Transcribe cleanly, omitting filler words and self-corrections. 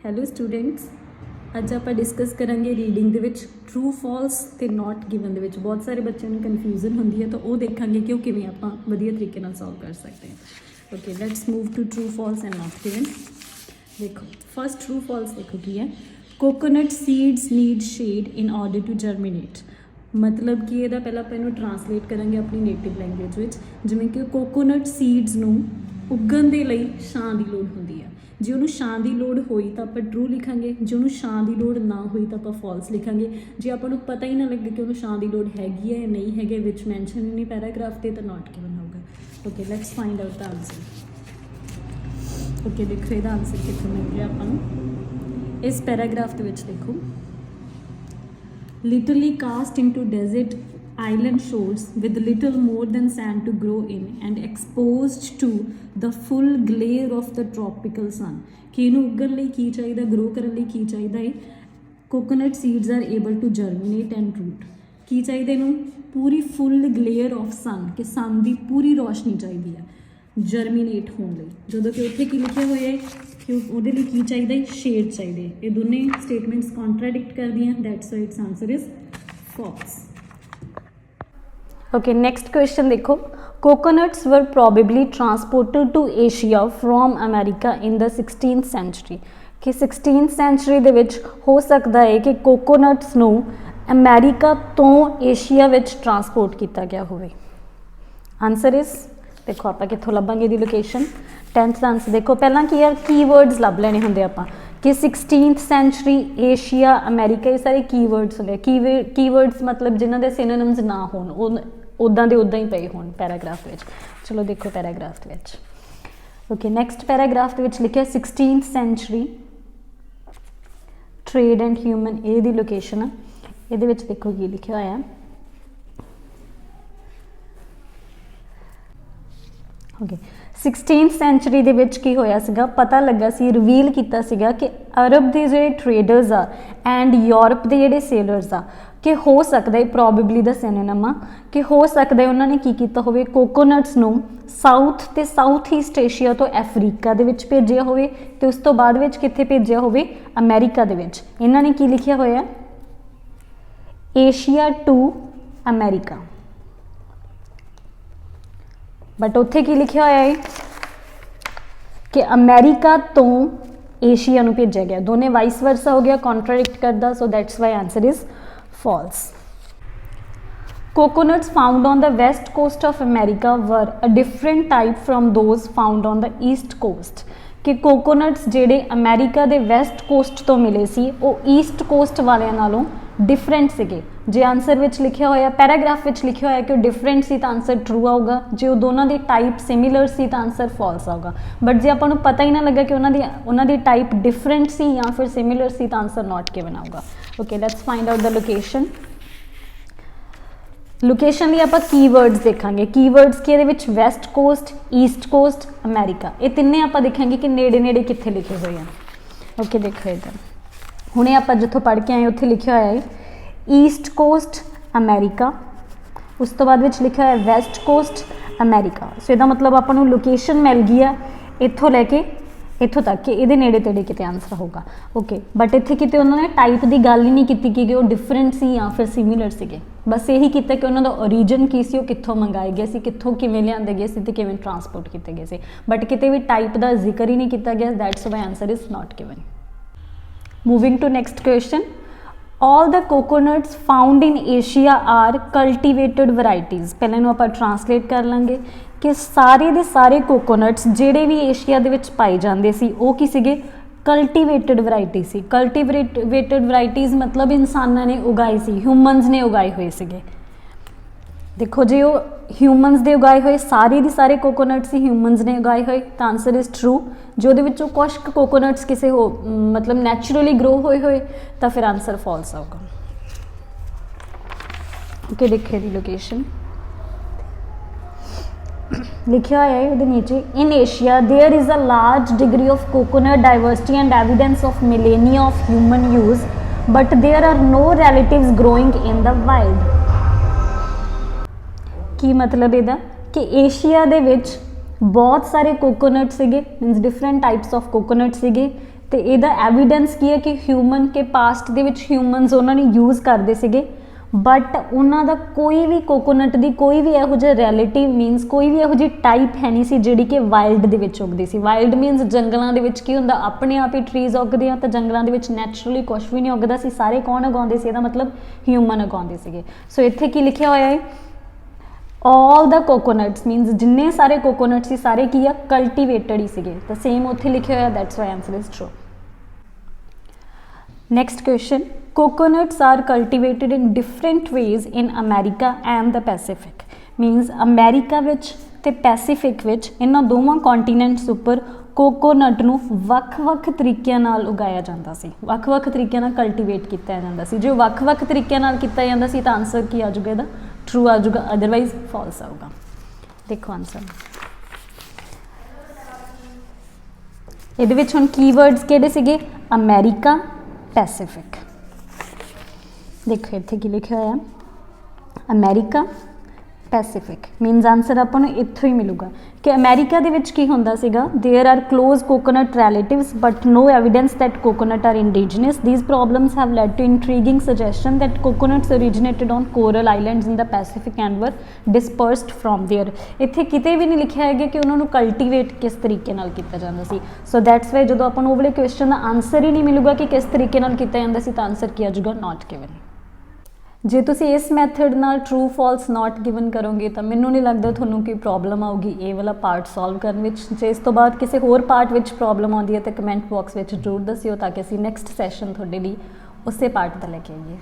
Hello students, ਅੱਜ ਆਪਾਂ discuss ਕਰਾਂਗੇ ਰੀਡਿੰਗ ਦੇ ਵਿੱਚ ਟਰੂ ਫਾਲਸ ਤੇ ਨਾਟ ਗਿਵਨ ਦੇ ਵਿੱਚ ਬਹੁਤ ਸਾਰੇ ਬੱਚਿਆਂ ਨੂੰ ਕਨਫਿਊਜ਼ਨ ਹੁੰਦੀ ਹੈ, ਤਾਂ ਉਹ ਦੇਖਾਂਗੇ ਕਿ ਉਹ ਕਿਵੇਂ ਆਪਾਂ ਵਧੀਆ ਤਰੀਕੇ ਨਾਲ ਸੋਲਵ ਕਰ ਸਕਦੇ ਹਾਂ। Okay, let's move to true false and not given. ਦੇਖੋ, ਫਸਟ ਟਰੂ ਫਾਲਸ ਦੇਖੋ ਕੀ ਹੈ। Coconut seeds need shade in order to germinate. ਮਤਲਬ ਕਿ ਇਹਦਾ ਪਹਿਲਾਂ ਆਪਾਂ ਇਹਨੂੰ ਟਰਾਂਸਲੇਟ ਕਰਾਂਗੇ ਆਪਣੀ ਨੇਟਿਵ ਲੈਂਗੁਏਜ ਵਿੱਚ। ਜਿਵੇਂ ਕਿ ਕੋਕੋਨਟ ਸੀਡਸ ਨੂੰ ਉੱਗਣ ਦੇ ਲਈ ਛਾਂ ਦੀ ਲੋੜ ਹੁੰਦੀ ਹੈ। ਜੇ ਉਹਨੂੰ ਛਾਂ ਦੀ ਲੋੜ ਹੋਈ ਤਾਂ ਆਪਾਂ ਟਰੂ ਲਿਖਾਂਗੇ, ਜੇ ਉਹਨੂੰ ਛਾਂ ਦੀ ਲੋੜ ਨਾ ਹੋਈ ਤਾਂ ਆਪਾਂ ਫਾਲਸ ਲਿਖਾਂਗੇ। ਜੇ ਆਪਾਂ ਨੂੰ ਪਤਾ ਹੀ ਨਾ ਲੱਗੇ ਕਿ ਉਹਨੂੰ ਛਾਂ ਦੀ ਲੋੜ ਹੈਗੀ ਹੈ ਜਾਂ ਨਹੀਂ ਹੈਗੇ, ਵਿੱਚ ਮੈਂਸ਼ਨ ਹੀ ਨਹੀਂ ਪੈਰਾਗ੍ਰਾਫ 'ਤੇ, ਤਾਂ ਨਾਟ ਗਿਵਨ ਹੋਊਗਾ। Okay, let's find out the answer. Okay, ਦੇਖੋ ਇਹਦਾ ਆਂਸਰ ਕਿੱਥੋਂ ਮਿਲ ਗਿਆ ਆਪਾਂ ਨੂੰ। ਇਸ ਪੈਰਾਗ੍ਰਾਫ ਦੇ ਵਿੱਚ ਦੇਖੋ, literally cast into desert island shores with little more than sand to grow in and exposed to the full glare of the tropical sun। ਕਿ ਇਹਨੂੰ ਉੱਗਣ ਲਈ ਕੀ ਚਾਹੀਦਾ, ਗਰੋ ਕਰਨ ਲਈ ਕੀ ਚਾਹੀਦਾ ਹੈ? Coconut seeds are able to germinate and root. ਕੀ ਚਾਹੀਦਾ ਇਹਨੂੰ? ਪੂਰੀ ਫੁੱਲ ਗਲੇਅਰ ਆਫ ਸਨ, ਕਿ ਸਨ ਦੀ ਪੂਰੀ ਰੋਸ਼ਨੀ ਚਾਹੀਦੀ ਹੈ ਜਰਮੀਨੇਟ ਹੋਣ ਲਈ। ਜਦੋਂ ਕਿ ਉੱਥੇ ਕੀ ਲਿਖਿਆ ਹੋਇਆ ਹੈ ਕਿ ਉਹਦੇ ਲਈ ਕੀ ਚਾਹੀਦਾ ਹੈ? ਸ਼ੇਡ ਚਾਹੀਦੇ। ਇਹ ਦੋਨੇ ਸਟੇਟਮੈਂਟਸ ਕੰਟਰਾਡਿਕਟ ਕਰਦੀਆਂ, that's why its answer is false. Okay, next question ਦੇਖੋ। Coconuts were probably transported to Asia from America in the 16th century. ਕਿ 16th ਸੈਂਚੁਰੀ ਦੇ ਵਿੱਚ ਹੋ ਸਕਦਾ ਹੈ ਕਿ ਕੋਕੋਨਟਸ ਨੂੰ ਅਮੈਰੀਕਾ ਤੋਂ ਏਸ਼ੀਆ ਵਿੱਚ ਟਰਾਂਸਪੋਰਟ ਕੀਤਾ ਗਿਆ ਹੋਵੇ। ਆਂਸਰ ਇਜ਼, ਦੇਖੋ ਆਪਾਂ ਕਿੱਥੋਂ ਲੱਭਾਂਗੇ ਇਹਦੀ ਲੋਕੇਸ਼ਨ। 10th ਦਾ ਆਂਸਰ ਦੇਖੋ। ਪਹਿਲਾਂ ਕੀ ਆ, ਕੀਵਰਡਸ ਲੱਭ ਲੈਣੇ ਹੁੰਦੇ ਆਪਾਂ ਕਿ 16th ਸੈਂਚੁਰੀ, ਏਸ਼ੀਆ, ਅਮੈਰੀਕਾ, ਇਹ ਸਾਰੇ ਕੀਵਰਡਸ ਹੁੰਦੇ ਆ। ਕੀਵਰਡਸ ਮਤਲਬ ਜਿਨ੍ਹਾਂ ਦੇ ਸਿਨੋਨਿਮਸ ਨਾ ਹੋਣ, ਉਹ ਉੱਦਾਂ ਦੇ ਉੱਦਾਂ ਹੀ ਪਏ ਹੋਣ ਪੈਰਾਗ੍ਰਾਫ ਵਿੱਚ। ਚਲੋ ਦੇਖੋ ਪੈਰਾਗ੍ਰਾਫ ਦੇ ਵਿੱਚ। ਓਕੇ, ਨੈਕਸਟ ਪੈਰਾਗ੍ਰਾਫ ਦੇ ਵਿੱਚ ਲਿਖਿਆ 16th century trade and human, ਇਹਦੀ ਲੋਕੇਸ਼ਨ ਆ। ਇਹਦੇ ਵਿੱਚ ਦੇਖੋ ਕੀ ਲਿਖਿਆ ਹੋਇਆ। ਓਕੇ, 16th ਸੈਂਚੁਰੀ ਦੇ ਵਿੱਚ ਕੀ ਹੋਇਆ ਸੀਗਾ, ਪਤਾ ਲੱਗਾ ਸੀ, ਰਿਵੀਲ ਕੀਤਾ ਸੀਗਾ ਕਿ ਅਰਬ ਦੇ ਜਿਹੜੇ ਟ੍ਰੇਡਰਸ ਆ ਐਂਡ ਯੂਰਪ ਦੇ ਜਿਹੜੇ ਸੇਲਰਸ ਆ, ਕਿ ਹੋ ਸਕਦਾ ਹੈ, ਪ੍ਰੋਬੇਬਲੀ ਦਾ ਸਿਨੋਨਿਮ ਆ, ਕਿ ਹੋ ਸਕਦਾ ਉਹਨਾਂ ਨੇ ਕੀ ਕੀਤਾ ਹੋਵੇ, ਕੋਕੋਨਟਸ ਨੂੰ ਸਾਊਥ ਤੇ ਸਾਊਥ ਈਸਟ ਏਸ਼ੀਆ ਤੋਂ ਅਫਰੀਕਾ ਦੇ ਵਿੱਚ ਭੇਜਿਆ ਹੋਵੇ, ਤੇ ਉਸ ਤੋਂ ਬਾਅਦ ਵਿੱਚ ਕਿੱਥੇ ਭੇਜਿਆ ਹੋਵੇ? ਅਮੈਰੀਕਾ ਦੇ ਵਿੱਚ। ਇਹਨਾਂ ਨੇ ਕੀ ਲਿਖਿਆ ਹੋਇਆ? Asia to America. ਬਟ ਉੱਥੇ ਕੀ ਲਿਖਿਆ ਹੋਇਆ ਹੈ ਕਿ ਅਮੈਰੀਕਾ ਤੋਂ ਏਸ਼ੀਆ ਨੂੰ ਭੇਜਿਆ ਗਿਆ। ਦੋਨੇ ਵਾਈਸ ਵਰਸਾ ਹੋ ਗਿਆ, ਕੰਟਰਾਡਿਕਟ ਕਰਦਾ, so that's why answer is false। Coconuts found on the west coast of America were a different type from those found on the east coast। ਕਿ ਕੋਕੋਨਟਸ ਜਿਹੜੇ ਅਮੈਰੀਕਾ ਦੇ ਵੈਸਟ ਕੋਸਟ ਤੋਂ ਮਿਲੇ ਸੀ, ਉਹ ਈਸਟ ਕੋਸਟ ਵਾਲਿਆਂ ਨਾਲੋਂ ਡਿਫਰੈਂਟ ਸੀਗੇ। ਜੇ ਆਂਸਰ ਵਿੱਚ ਲਿਖਿਆ ਹੋਇਆ, ਪੈਰਾਗ੍ਰਾਫ ਵਿੱਚ ਲਿਖਿਆ ਹੋਇਆ ਕਿ ਉਹ ਡਿਫਰੈਂਟ ਸੀ, ਤਾਂ ਆਂਸਰ ਟਰੂ ਆਊਗਾ। ਜੇ ਉਹ ਦੋਨਾਂ ਦੀ ਟਾਈਪ ਸਿਮਿਲਰ ਸੀ ਤਾਂ ਆਂਸਰ ਫਾਲਸ ਆਊਗਾ। ਬਟ ਜੇ ਆਪਾਂ ਨੂੰ ਪਤਾ ਹੀ ਨਾ ਲੱਗਾ ਕਿ ਉਹਨਾਂ ਦੀ ਟਾਈਪ ਡਿਫਰੈਂਟ ਸੀ ਜਾਂ ਫਿਰ ਸਿਮਿਲਰ ਸੀ, ਤਾਂ ਆਂਸਰ ਨਾਟ ਗਿਵਨ ਆਊਗਾ। Okay, let's find out the location. Location ਲਈ ਆਪਾਂ ਕੀਵਰਡਸ ਦੇਖਾਂਗੇ। ਕੀਵਰਡਸ ਕਿ ਇਹਦੇ ਵਿੱਚ West cost, East cost, America, ਇਹ ਤਿੰਨੇ ਆਪਾਂ ਦੇਖਾਂਗੇ ਕਿ ਨੇੜੇ ਨੇੜੇ ਕਿੱਥੇ ਲਿਖੇ ਹੋਏ ਆ। ਓਕੇ, ਦੇਖੋ ਇੱਧਰ ਹੁਣੇ ਆਪਾਂ ਜਿੱਥੋਂ ਪੜ੍ਹ ਕੇ ਆਏ ਉੱਥੇ ਲਿਖਿਆ ਹੋਇਆ ਹੈ ਈਸਟ ਕੋਸਟ ਅਮੈਰੀਕਾ, ਉਸ ਤੋਂ ਬਾਅਦ ਵਿੱਚ ਲਿਖਿਆ ਹੋਇਆ ਵੈਸਟ ਕੋਸਟ ਅਮੈਰੀਕਾ। ਸੋ ਇਹਦਾ ਮਤਲਬ ਆਪਾਂ ਨੂੰ ਲੋਕੇਸ਼ਨ ਮਿਲ ਗਈ ਆ ਇੱਥੋਂ ਲੈ ਕੇ ਇੱਥੋਂ ਤੱਕ, ਕਿ ਇਹਦੇ ਨੇੜੇ ਤੇੜੇ ਕਿਤੇ ਆਂਸਰ ਹੋਊਗਾ। ਓਕੇ, ਬਟ ਇੱਥੇ ਕਿਤੇ ਉਹਨਾਂ ਨੇ ਟਾਈਪ ਦੀ ਗੱਲ ਹੀ ਨਹੀਂ ਕੀਤੀ ਕਿ ਉਹ ਡਿਫਰੈਂਟ ਸੀ ਜਾਂ ਫਿਰ ਸਿਮਿਲਰ ਸੀਗੇ। ਬਸ ਇਹੀ ਕੀਤਾ ਕਿ ਉਹਨਾਂ ਦਾ ਓਰੀਜਨ ਕੀ ਸੀ, ਉਹ ਕਿੱਥੋਂ ਮੰਗਾਏ ਗਏ ਸੀ, ਕਿੱਥੋਂ ਕਿਵੇਂ ਲਿਆਂਦੇ ਗਏ ਸੀ, ਤੇ ਕਿਵੇਂ ਟਰਾਂਸਪੋਰਟ ਕੀਤੇ ਗਏ ਸੀ। ਬਟ ਕਿਤੇ ਵੀ ਟਾਈਪ ਦਾ ਜ਼ਿਕਰ ਹੀ ਨਹੀਂ ਕੀਤਾ ਗਿਆ, that's why answer is not given. Moving to next question. All the coconuts found in Asia are cultivated varieties। ਪਹਿਲਾਂ ਇਹਨੂੰ ਆਪਾਂ ਟਰਾਂਸਲੇਟ ਕਰ ਲਾਂਗੇ ਕਿ ਸਾਰੇ ਦੇ ਸਾਰੇ ਕੋਕੋਨਟਸ ਜਿਹੜੇ ਵੀ ਏਸ਼ੀਆ ਦੇ ਵਿੱਚ ਪਾਏ ਜਾਂਦੇ ਸੀ, ਉਹ ਕੀ ਸੀਗੇ? ਕਲਟੀਵੇਟਡ ਵੈਰਾਈਟੀ ਸੀ। ਕਲਟੀਵੇਟਡ ਵੈਰਾਈਟੀਜ਼ ਮਤਲਬ ਇਨਸਾਨਾਂ ਨੇ ਉਗਾਏ ਸੀ, ਹਿਊਮਨਸ ਨੇ ਉਗਾਏ ਹੋਏ ਸੀਗੇ। ਦੇਖੋ, ਜੇ ਉਹ ਹਿਊਮਨਸ ਦੇ ਉਗਾਏ ਹੋਏ ਸਾਰੇ ਦੇ ਸਾਰੇ ਕੋਕੋਨਟਸ ਹੀ ਹਿਊਮਨਸ ਨੇ ਉਗਾਏ ਹੋਏ, ਤਾਂ ਆਂਸਰ ਇਜ਼ ਟਰੂ। ਜੇ ਉਹਦੇ ਵਿੱਚੋਂ ਕੁਛ ਕੋਕੋਨਟਸ ਕਿਸੇ ਹੋ ਮਤਲਬ ਨੈਚੁਰਲੀ ਗਰੋ ਹੋਏ ਤਾਂ ਫਿਰ ਆਂਸਰ ਫਾਲਸ ਆਊਗਾ। ਓਕੇ, ਦੇਖੇ ਦੀ ਲੋਕੇਸ਼ਨ ਲਿਖਿਆ ਹੋਇਆ ਹੈ ਉਹਦੇ ਨੀਚੇ। In Asia there is a large degree of coconut diversity and evidence of millennia of human use but there are no relatives growing in the wild. ਕੀ ਮਤਲਬ ਇਹਦਾ? ਕਿ ਏਸ਼ੀਆ ਦੇ ਵਿੱਚ ਬਹੁਤ ਸਾਰੇ ਕੋਕੋਨਟ ਸੀਗੇ, means different types of coconut ਸੀਗੇ, ਤੇ ਇਹਦਾ ਐਵੀਡੈਂਸ ਕੀ ਹੈ ਕਿ ਹਿਊਮਨ ਕੇ ਪਾਸਟ ਦੇ ਵਿੱਚ ਹਿਊਮਨਸ ਉਹਨਾਂ ਨੇ ਯੂਜ਼ ਕਰਦੇ ਸੀਗੇ, ਬਟ ਉਹਨਾਂ ਦਾ ਕੋਈ ਵੀ ਕੋਕੋਨਟ ਦੀ ਕੋਈ ਵੀ ਇਹੋ ਜਿਹਾ ਰਿਲੇਟਿਵ ਮੀਨਸ ਕੋਈ ਵੀ ਇਹੋ ਜਿਹੀ ਟਾਈਪ ਹੈ ਨਹੀਂ ਸੀ ਜਿਹੜੀ ਕਿ ਵਾਈਲਡ ਦੇ ਵਿੱਚ ਉੱਗਦੀ ਸੀ। ਵਾਈਲਡ ਮੀਨਸ ਜੰਗਲਾਂ ਦੇ ਵਿੱਚ ਕੀ ਹੁੰਦਾ, ਆਪਣੇ ਆਪ ਹੀ ਟਰੀਜ਼ ਉੱਗਦੇ ਆ, ਤਾਂ ਜੰਗਲਾਂ ਦੇ ਵਿੱਚ ਨੈਚੁਰਲੀ ਕੁਛ ਵੀ ਨਹੀਂ ਉੱਗਦਾ ਸੀ, ਸਾਰੇ ਕੌਣ ਉਗਾਉਂਦੇ ਸੀ, ਇਹਦਾ ਮਤਲਬ ਹਿਊਮਨ ਉਗਾਉਂਦੇ ਸੀਗੇ। ਸੋ ਇੱਥੇ ਕੀ ਲਿਖਿਆ ਹੋਇਆ ਹੈ, all the coconuts means ਜਿੰਨੇ ਸਾਰੇ ਕੋਕੋਨਟ ਸੀ ਸਾਰੇ ਕੀ ਆ, ਕਲਟੀਵੇਟਡ ਹੀ ਸੀਗੇ, ਤਾਂ ਸੇਮ ਉੱਥੇ ਲਿਖਿਆ ਹੋਇਆ, that's why answer is true। next question, coconuts are cultivated in different ways in America and the Pacific means America ਵਿੱਚ ਤੇ ਪੈਸੀਫਿਕ ਵਿੱਚ ਇਹਨਾਂ ਦੋਵਾਂ ਕੰਟੀਨੈਂਟਸ ਉੱਪਰ ਕੋਕੋਨਟ ਨੂੰ ਵੱਖ-ਵੱਖ ਤਰੀਕਿਆਂ ਨਾਲ ਉਗਾਇਆ ਜਾਂਦਾ ਸੀ, ਵੱਖ-ਵੱਖ ਤਰੀਕਿਆਂ ਨਾਲ ਕਲਟੀਵੇਟ ਕੀਤਾ ਜਾਂਦਾ ਸੀ। ਜੇ ਵੱਖ-ਵੱਖ ਤਰੀਕਿਆਂ ਨਾਲ ਕੀਤਾ ਜਾਂਦਾ ਸੀ ਤਾਂ ਆਨਸਰ ਕੀ ਆ ਜਾਊਗਾ ਇਹਦਾ, ट्रू आ जाऊगा, अदरवाइज फॉल्स आऊगा। देखो आंसर ये हम कीवर्ड्स केड़े सीगे, अमेरिका पैसिफिक। देखो इत्थे की लिखा होया, अमेरिका पैसिफिक मीनस आंसर आपां नूं इत्थों ही मिलूगा कि अमेरिका दे विच की हुंदा सीगा, there are close coconut relatives but no evidence that coconut are indigenous. These problems have led to intriguing suggestion that coconuts originated on coral islands in the Pacific and were dispersed from there. इत्थे किते भी नहीं लिखिया है कि उन्होंने cultivate किस तरीके नाल कीता जांदा सी। सो दैट्स वाई जो आपां नूं ओह वाले क्वेश्चन का आंसर ही नहीं मिलूगा कि किस तरीके नाल कीता जांदा सी, तां आंसर की आ जाऊगा नॉट गिवन। जे तुसी इस मैथड नाल ट्रू फॉल्स नॉट गिवन करोगे तो मैनूं नहीं लगता तुहानूं कोई प्रॉब्लम आऊगी ये वाला पार्ट सॉल्व करने विच। जे इस तो बाद किसी होर पार्ट विच प्रॉब्लम आउंदी है तो कमेंट बॉक्स विच जरूर दस्सिओ ताकि असीं नैक्सट सैशन तुहाडे लई उसे पार्ट दा लैके आईए।